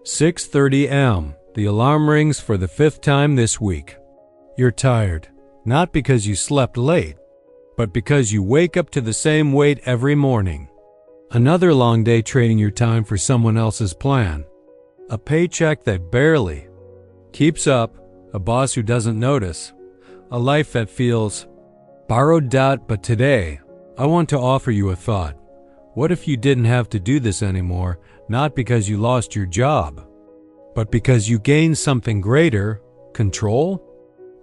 6:30 a.m. The alarm rings for the 5th time this week. You're tired, not because you slept late, but because you wake up to the same weight every morning. Another long day trading your time for someone else's plan. A paycheck that barely keeps up, a boss who doesn't notice, a life that feels borrowed. But today, I want to offer you a thought. What if you didn't have to do this anymore, not because you lost your job, but because you gained something greater, control?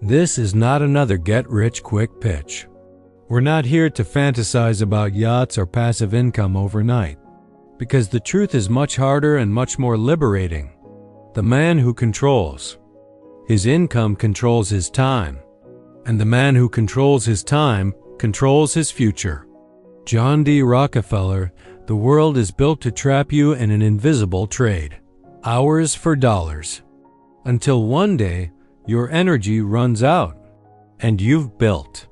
This is not another get-rich-quick pitch. We're not here to fantasize about yachts or passive income overnight, because the truth is much harder and much more liberating. The man who controls his income controls his time, and the man who controls his time controls his future. John D. Rockefeller, the world is built to trap you in an invisible trade, hours for dollars, until one day your energy runs out, and you've built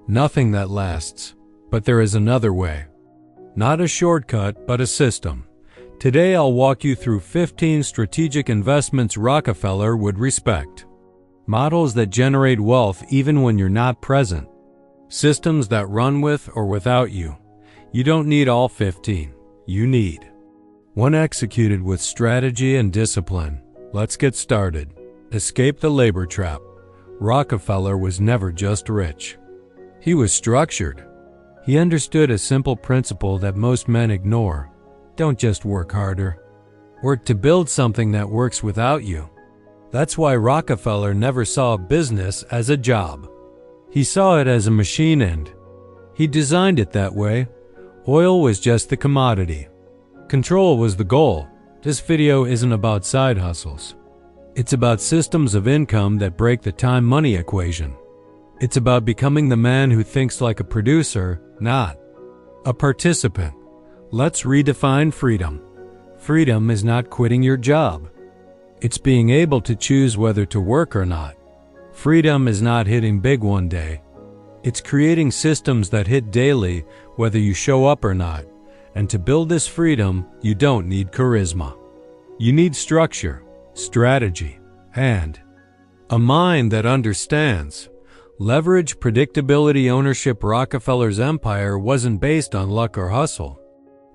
nothing that lasts. But there is another way. Not a shortcut, but a system. Today I'll walk you through 15 strategic investments Rockefeller would respect. Models that generate wealth even when you're not present. Systems that run with or without you. You don't need all 15. You need one executed with strategy and discipline. Let's get started. Escape the labor trap. Rockefeller was never just rich. He was structured. He understood a simple principle that most men ignore. Don't just work harder. Work to build something that works without you. That's why Rockefeller never saw business as a job. He saw it as a machine, and he designed it that way. Oil was just the commodity. Control was the goal. This video isn't about side hustles. It's about systems of income that break the time-money equation. It's about becoming the man who thinks like a producer, not a participant. Let's redefine freedom. Freedom is not quitting your job. It's being able to choose whether to work or not. Freedom is not hitting big one day. It's creating systems that hit daily, whether you show up or not. And to build this freedom, you don't need charisma. You need structure, strategy, and a mind that understands. Leverage, predictability, ownership. Rockefeller's empire wasn't based on luck or hustle.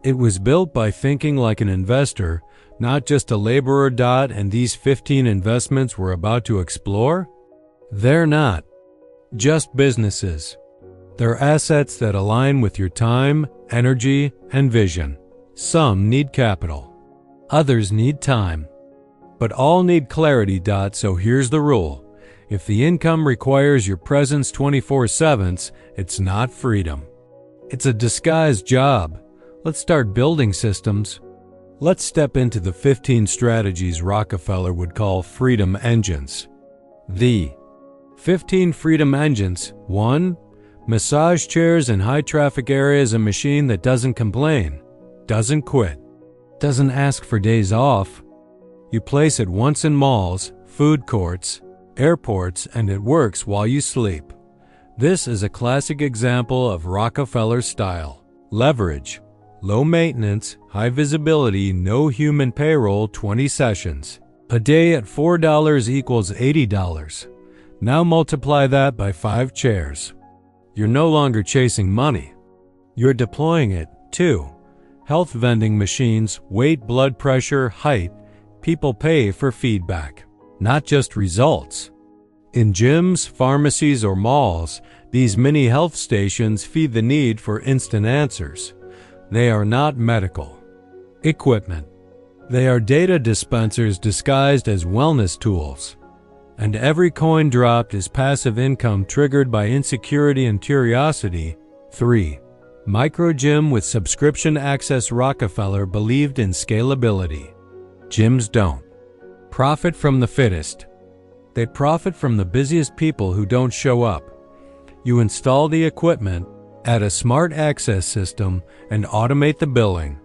It was built by thinking like an investor, not just a laborer. And these 15 investments we're about to explore? They're not just businesses. They're assets that align with your time, energy, and vision. Some need capital. Others need time. But all need clarity. So here's the rule. If the income requires your presence 24/7, it's not freedom. It's a disguised job. Let's start building systems. Let's step into the 15 strategies Rockefeller would call freedom engines. The 15 freedom engines. 1. Massage chairs in high-traffic areas. A machine that doesn't complain, doesn't quit, doesn't ask for days off. You place it once in malls, food courts, airports, and it works while you sleep. This is a classic example of Rockefeller style. Leverage. Low maintenance, high visibility, no human payroll. 20 sessions a day at $4 equals $80. Now multiply that by 5 chairs. You're no longer chasing money. You're deploying it. 2. Health vending machines, weight, blood pressure, height. People pay for feedback, not just results. In gyms, pharmacies, or malls, these mini health stations feed the need for instant answers. They are not medical equipment. They are data dispensers disguised as wellness tools. And every coin dropped is passive income triggered by insecurity and curiosity. 3. Micro gym with subscription access. Rockefeller believed in scalability. Gyms don't profit from the fittest. They profit from the busiest people who don't show up. You install the equipment, add a smart access system, and automate the billing.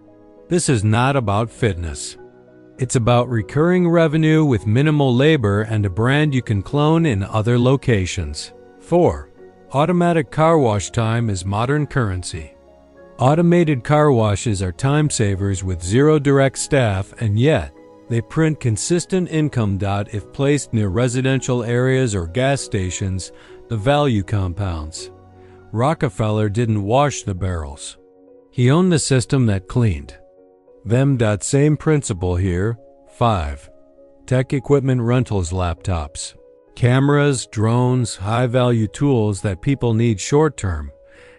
This is not about fitness. It's about recurring revenue with minimal labor and a brand you can clone in other locations. 4. Automatic car wash. Time is modern currency. Automated car washes are time savers with zero direct staff, and yet They print consistent income. If placed near residential areas or gas stations, the value compounds. Rockefeller didn't wash the barrels. He owned the system that cleaned them. Same principle here. 5. Tech equipment rentals. Laptops, cameras, drones, high-value tools that people need short-term.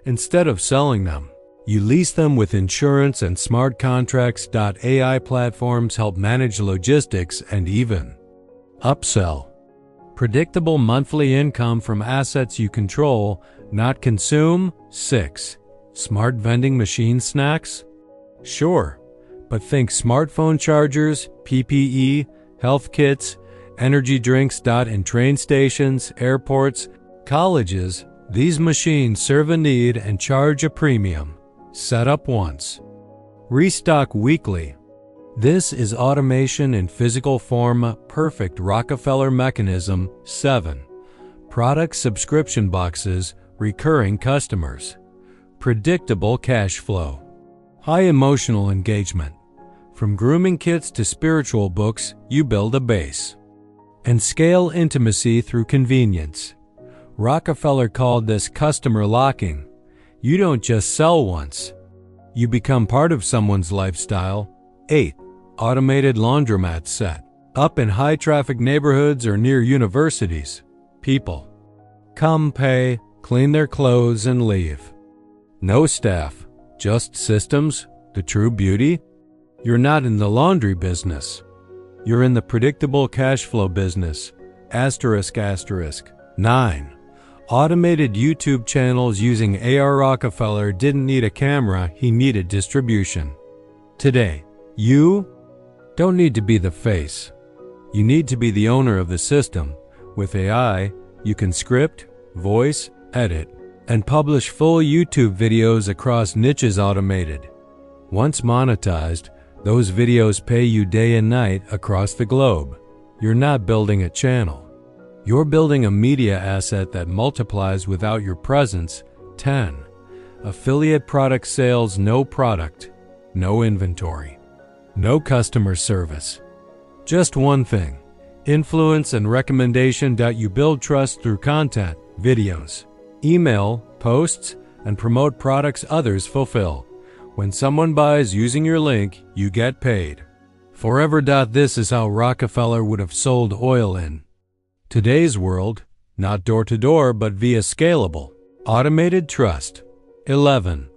Instead of selling them, you lease them with insurance and smart contracts. AI platforms help manage logistics and even upsell. Predictable monthly income from assets you control, not consume. 6. Smart vending machine snacks? Sure, but think smartphone chargers, PPE, health kits, energy drinks. In train stations, airports, colleges, these machines serve a need and charge a premium. Set up once, restock weekly. This is automation in physical form. Perfect Rockefeller mechanism. 7. Product subscription boxes, recurring customers. Predictable cash flow. High emotional engagement. From grooming kits to spiritual books, you build a base. And scale intimacy through convenience. Rockefeller called this customer locking. You don't just sell once. You become part of someone's lifestyle. 8. Automated laundromat set. Up in high-traffic neighborhoods or near universities. People come, pay, clean their clothes, and leave. No staff, just systems. The true beauty? You're not in the laundry business. You're in the predictable cash flow business. ***. 9. Automated YouTube channels using AR. Rockefeller didn't need a camera, he needed distribution. Today, you don't need to be the face. You need to be the owner of the system. With AI, you can script, voice, edit, and publish full YouTube videos across niches. Automated. Once monetized, those videos pay you day and night across the globe. You're not building a channel. You're building a media asset that multiplies without your presence. 10. Affiliate product sales. No product, no inventory, no customer service. Just one thing: influence and recommendation. You build trust through content, videos, email, posts, and promote products others fulfill. When someone buys using your link, you get paid forever. This is how Rockefeller would have sold oil in today's world, not door-to-door, but via scalable, automated trust. 11.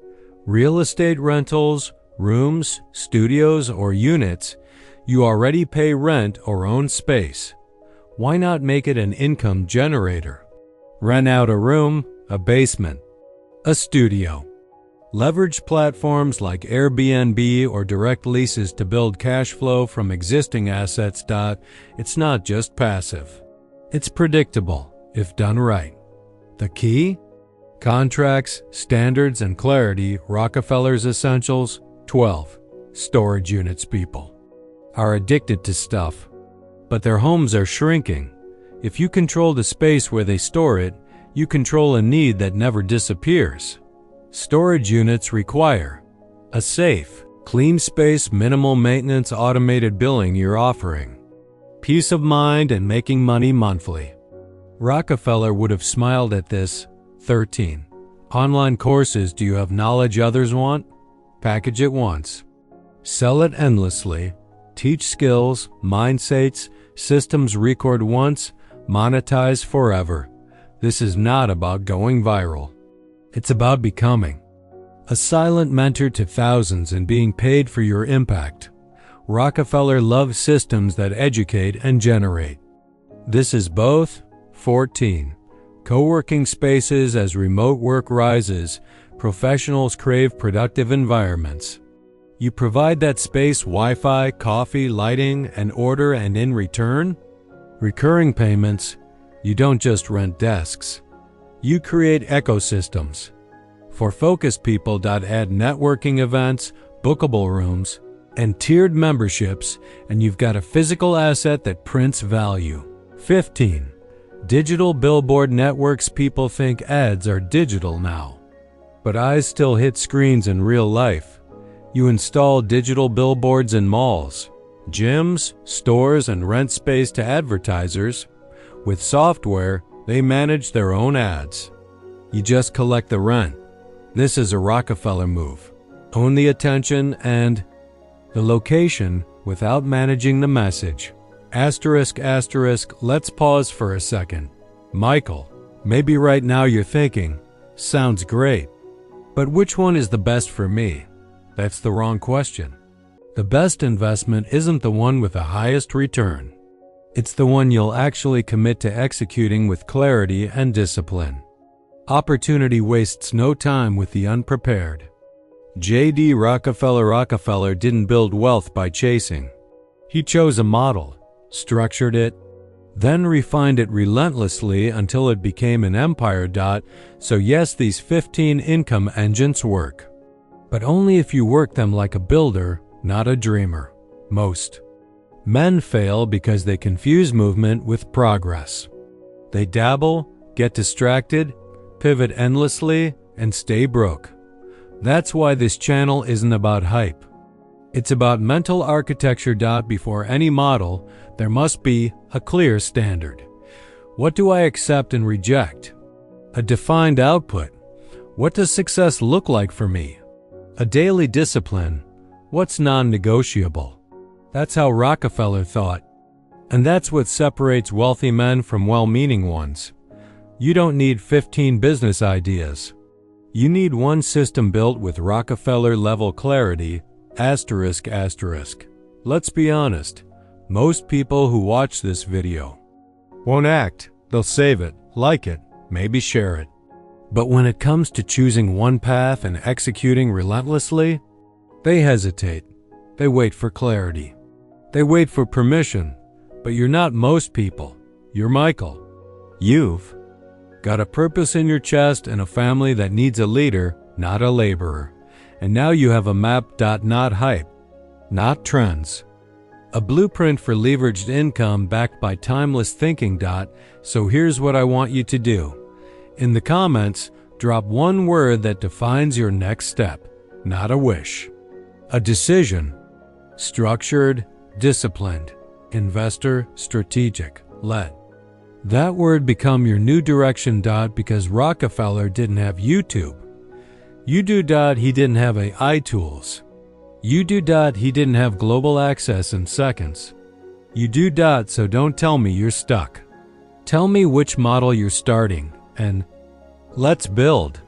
Real estate rentals, rooms, studios, or units. You already pay rent or own space. Why not make it an income generator? Rent out a room, a basement, a studio. Leverage platforms like Airbnb or direct leases to build cash flow from existing assets. It's not just passive. It's predictable, if done right. The key? Contracts, standards, and clarity. Rockefeller's essentials. 12. Storage units. People are addicted to stuff, but their homes are shrinking. If you control the space where they store it, you control a need that never disappears. Storage units require a safe, clean space, minimal maintenance, automated billing. You're offering peace of mind and making money monthly. Rockefeller would have smiled at this. 13. Online courses. Do you have knowledge others want? Package it once. Sell it endlessly. Teach skills, mindsets, systems. Record once, monetize forever. This is not about going viral. It's about becoming a silent mentor to thousands and being paid for your impact. Rockefeller loves systems that educate and generate. This is both. 14. Co-working spaces. As remote work rises, professionals crave productive environments. You provide that space, Wi-Fi, coffee, lighting, and order, and in return, recurring payments. You don't just rent desks. You create ecosystems. For focused people. Add networking events, bookable rooms, and tiered memberships, and you've got a physical asset that prints value. 15. Digital billboard networks. People think ads are digital now, but eyes still hit screens in real life. You install digital billboards in malls, Gyms, stores, and rent space to advertisers. With software, they manage their own ads. You just collect the rent. This is a Rockefeller move. Own the attention and the location without managing the message. Asterisk, asterisk, let's pause for a second. Michael, maybe right now you're thinking, sounds great, but which one is the best for me? That's the wrong question. The best investment isn't the one with the highest return. It's the one you'll actually commit to executing with clarity and discipline. Opportunity wastes no time with the unprepared. J.D. Rockefeller didn't build wealth by chasing. He chose a model, structured it, then refined it relentlessly until it became an empire. So yes, these 15 income engines work. But only if you work them like a builder, not a dreamer. Most men fail because they confuse movement with progress. They dabble, get distracted, pivot endlessly, and stay broke. That's why this channel isn't about hype. It's about mental architecture. Before any model, there must be a clear standard. What do I accept and reject? A defined output. What does success look like for me? A daily discipline. What's non-negotiable? That's how Rockefeller thought. And that's what separates wealthy men from well-meaning ones. You don't need 15 business ideas. You need one system built with Rockefeller-level clarity. Asterisk, asterisk. Let's be honest. Most people who watch this video won't act. They'll save it, like it, maybe share it. But when it comes to choosing one path and executing relentlessly, they hesitate. They wait for clarity. They wait for permission. But you're not most people. You're Michael. You've got a purpose in your chest and a family that needs a leader, not a laborer. And now you have a map. Not hype, not trends. A blueprint for leveraged income backed by timeless thinking. So here's what I want you to do. In the comments, drop one word that defines your next step, not a wish. A decision. Structured, disciplined. Investor, strategic. Let that word become your new direction. Because Rockefeller didn't have YouTube. You do. He didn't have AI tools. You do. He didn't have global access in seconds. You do. So don't tell me you're stuck. Tell me which model you're starting, and let's build.